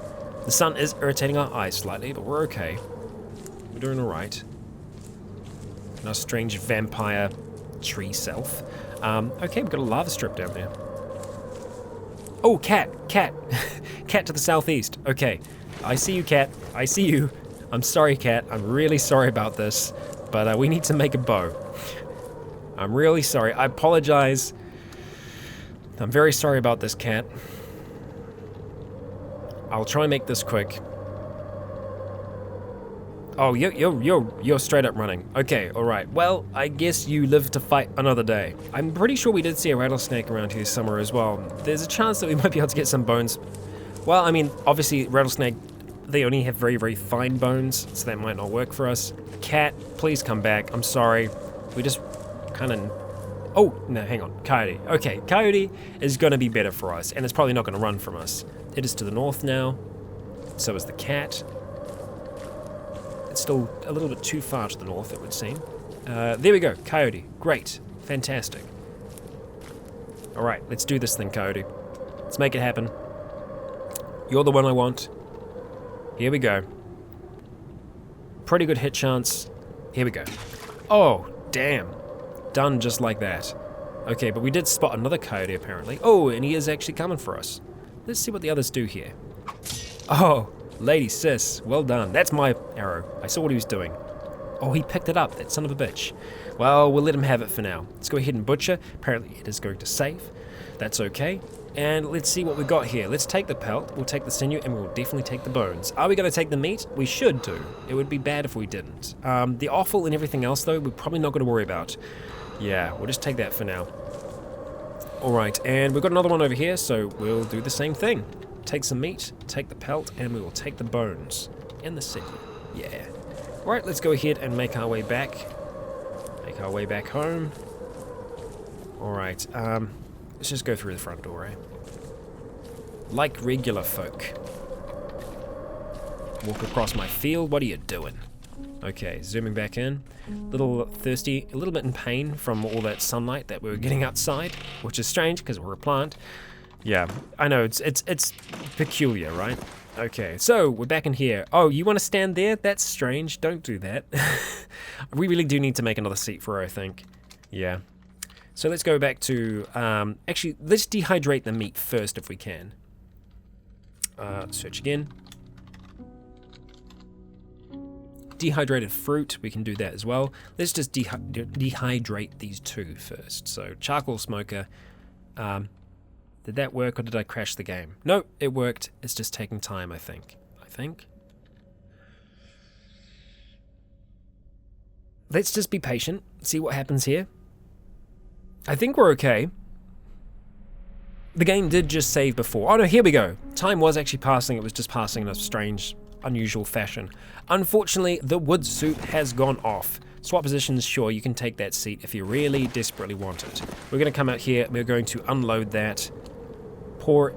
The sun is irritating our eyes slightly, but we're okay. We're doing alright. And our strange vampire tree self. Okay, we've got a lava strip down there. Oh, cat! Cat to the southeast. Okay, I see you, cat. I see you. I'm sorry, cat. I'm really sorry about this, but we need to make a bow. I'm really sorry. I apologize. I'm very sorry about this, cat. I'll try and make this quick. Oh, you're straight up running. Okay, alright. Well, I guess you live to fight another day. I'm pretty sure we did see a rattlesnake around here somewhere as well. There's a chance that we might be able to get some bones. Well, I mean, obviously, rattlesnake, they only have very, very fine bones, so that might not work for us. Cat, please come back. I'm sorry. We just kind of... Oh, no, hang on. Coyote. Okay, coyote is going to be better for us, and it's probably not going to run from us. It is to the north now. So is the cat. It's still a little bit too far to the north, it would seem. There we go. Coyote. Great. Fantastic. Alright, let's do this thing, coyote. Let's make it happen. You're the one I want. Here we go. Pretty good hit chance. Here we go. Oh, damn. Done just like that. Okay, but we did spot another coyote apparently. Oh, and he is actually coming for us. Let's see what the others do here. Oh, lady sis, well done. That's my arrow. I saw what he was doing. Oh, he picked it up, that son of a bitch. Well, we'll let him have it for now. Let's go ahead and butcher. Apparently it is going to save. That's okay. And let's see what we got here. Let's take the pelt, we'll take the sinew, and we'll definitely take the bones. Are we going to take the meat? We should do. It would be bad if we didn't. The offal and everything else, though, we're probably not going to worry about. Yeah, we'll just take that for now. Alright, and we've got another one over here, so we'll do the same thing. Take some meat, take the pelt, and we will take the bones. And the sinew. Yeah. Alright, let's go ahead and make our way back. Make our way back home. Alright, let's just go through the front door, eh? Like regular folk. Walk across my field, what are you doing? Okay, zooming back in. A little thirsty, a little bit in pain from all that sunlight that we were getting outside, which is strange because we're a plant. Yeah, I know, it's peculiar, right? Okay, so we're back in here. Oh, you want to stand there? That's strange. Don't do that. We really do need to make another seat for her, I think. Yeah. So let's go back to... actually, let's dehydrate the meat first if we can. Search again. Dehydrated fruit, we can do that as well. Let's just dehydrate these two first. So charcoal smoker. Did that work or did I crash the game? No, it worked. It's just taking time, I think. Let's just be patient, see what happens here. I think we're okay. The game did just save before. Oh no, here we go. Time was actually passing, it was just passing in a strange, unusual fashion. Unfortunately, the wood soup has gone off. Swap positions, sure, you can take that seat if you really desperately want it. We're going to come out here, we're going to unload that. Pour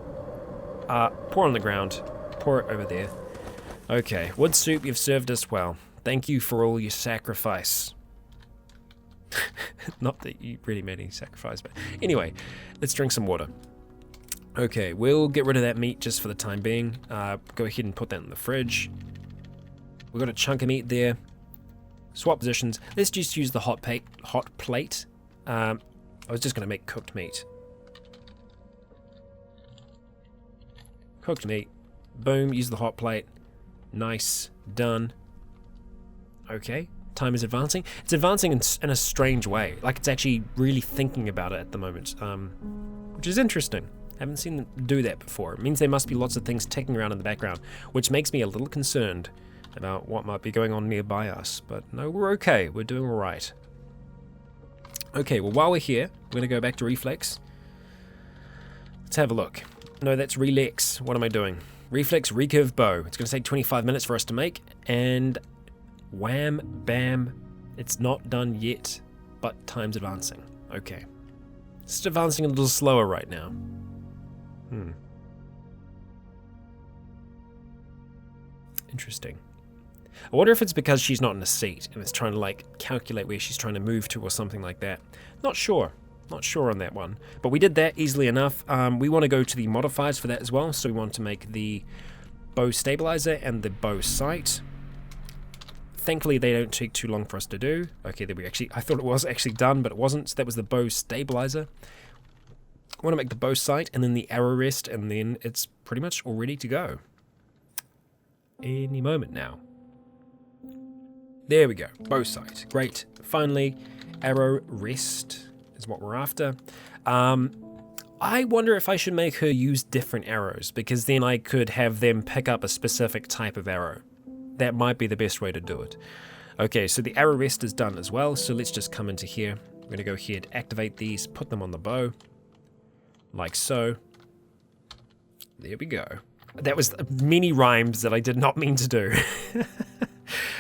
on the ground. Pour it over there. Okay, wood soup, you've served us well. Thank you for all your sacrifice. Not that you really made any sacrifice, but anyway, let's drink some water. Okay, we'll get rid of that meat just for the time being. Go ahead and put that in the fridge. We've got a chunk of meat there. Swap positions. Let's just use the hot plate. I was just going to make cooked meat. Cooked meat. Boom, use the hot plate. Nice. Done. Okay. Time is advancing. It's advancing in a strange way. Like it's actually really thinking about it at the moment. Which is interesting. Haven't seen them do that before. It means there must be lots of things ticking around in the background, which makes me a little concerned about what might be going on nearby us. But no, we're okay. We're doing all right. Okay, well, while we're here, we're going to go back to Reflex. Let's have a look. No, that's Relax. What am I doing? Reflex Recurve Bow. It's going to take 25 minutes for us to make, and wham, bam. It's not done yet, but time's advancing. Okay. It's advancing a little slower right now. Interesting. I wonder if it's because she's not in a seat and it's trying to like calculate where she's trying to move to or something like that. Not sure. Not sure on that one. But we did that easily enough. We want to go to the modifiers for that as well. So we want to make the bow stabilizer and the bow sight. Thankfully, they don't take too long for us to do. Okay, there we actually, I thought it was actually done, but it wasn't. So that was the bow stabilizer. I want to make the bow sight and then the arrow rest, and then it's pretty much all ready to go. Any moment now. There we go, bow sight. Great. Finally, arrow rest is what we're after. I wonder if I should make her use different arrows, because then I could have them pick up a specific type of arrow. That might be the best way to do it. Okay, so the arrow rest is done as well, so let's just come into here. We're going to go ahead, activate these, put them on the bow, like so. There we go. That was many rhymes that I did not mean to do.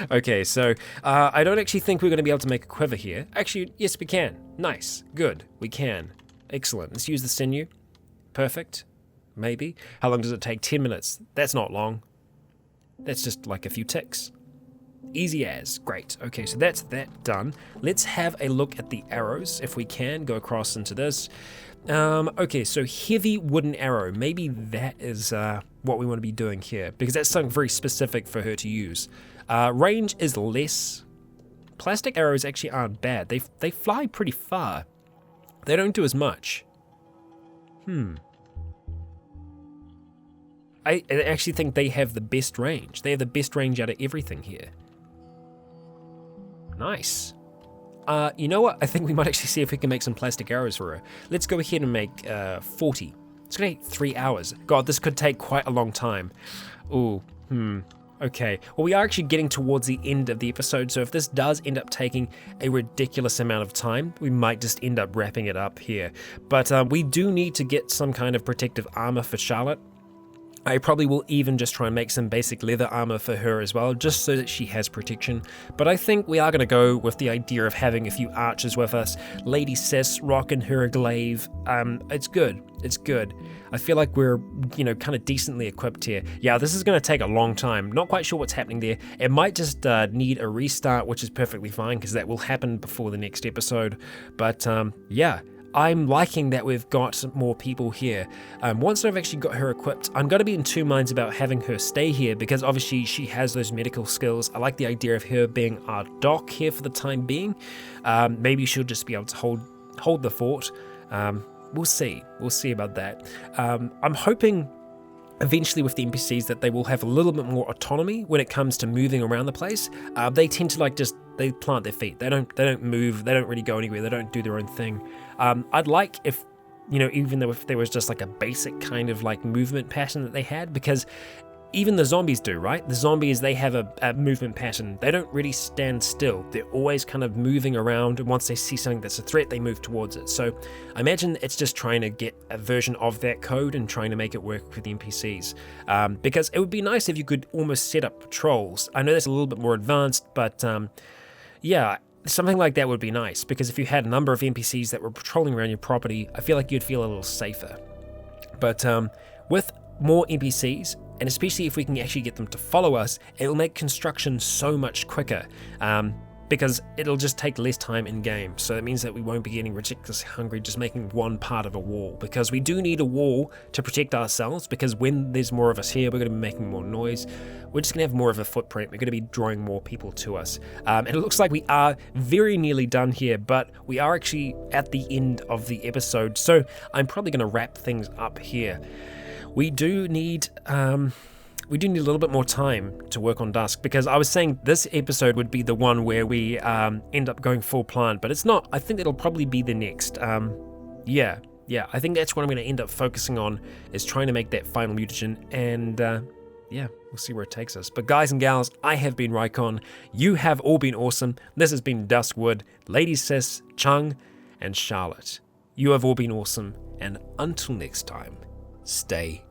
Okay, so I don't actually think we're going to be able to make a quiver here. Actually, yes, we can. Nice. Good. We can. Excellent. Let's use the sinew. Perfect. Maybe. How long does it take? 10 minutes. That's not long. That's just like a few ticks. Easy as. Great. Okay, so that's that done. Let's have a look at the arrows, if we can. Go across into this. Okay, so heavy wooden arrow. Maybe that is what we want to be doing here, because that's something very specific for her to use. Range is less. Plastic arrows actually aren't bad. They fly pretty far. They don't do as much. I actually think they have the best range. They have the best range out of everything here. Nice. You know what? I think we might actually see if we can make some plastic arrows for her. Let's go ahead and make 40. It's gonna take 3 hours. God, this could take quite a long time. Ooh, okay. Well, we are actually getting towards the end of the episode, so if this does end up taking a ridiculous amount of time, we might just end up wrapping it up here. But we do need to get some kind of protective armor for Charlotte. I probably will even just try and make some basic leather armor for her as well, just so that she has protection. But I think we are going to go with the idea of having a few archers with us. Lady Sis rocking her glaive. It's good. It's good. I feel like we're, kind of decently equipped here. Yeah, this is going to take a long time. Not quite sure what's happening there. It might just need a restart, which is perfectly fine, because that will happen before the next episode. But yeah. I'm liking that we've got more people here. Once I've actually got her equipped, I'm going to be in two minds about having her stay here, because obviously she has those medical skills. I like the idea of her being our doc here for the time being. Maybe she'll just be able to hold the fort. We'll see. We'll see about that. I'm hoping eventually with the NPCs that they will have a little bit more autonomy when it comes to moving around the place. They tend to they plant their feet. They don't move. They don't really go anywhere. They don't do their own thing. I'd like if, even though if there was just like a basic kind of like movement pattern that they had, because even the zombies do, right? The zombies, they have a movement pattern. They don't really stand still. They're always kind of moving around, and once they see something that's a threat, they move towards it. So I imagine it's just trying to get a version of that code and trying to make it work for the NPCs. Because it would be nice if you could almost set up patrols. I know that's a little bit more advanced, but yeah, something like that would be nice, because if you had a number of NPCs that were patrolling around your property, I feel like you'd feel a little safer. But with more NPCs, and especially if we can actually get them to follow us, it will make construction so much quicker. because it'll just take less time in game. So it means that we won't be getting ridiculously hungry just making one part of a wall, because we do need a wall to protect ourselves, because when there's more of us here, we're going to be making more noise. We're just going to have more of a footprint. We're going to be drawing more people to us. And it looks like we are very nearly done here, but we are actually at the end of the episode. So I'm probably going to wrap things up here. We do need a little bit more time to work on Dusk, because I was saying this episode would be the one where we end up going full plant, but it's not. I think it'll probably be the next. Yeah, I think that's what I'm going to end up focusing on, is trying to make that final mutagen, and yeah, we'll see where it takes us. But guys and gals, I have been Rycon. You have all been awesome. This has been Duskwood, Lady Sis, Chung, and Charlotte. You have all been awesome, and until next time, stay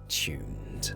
tuned.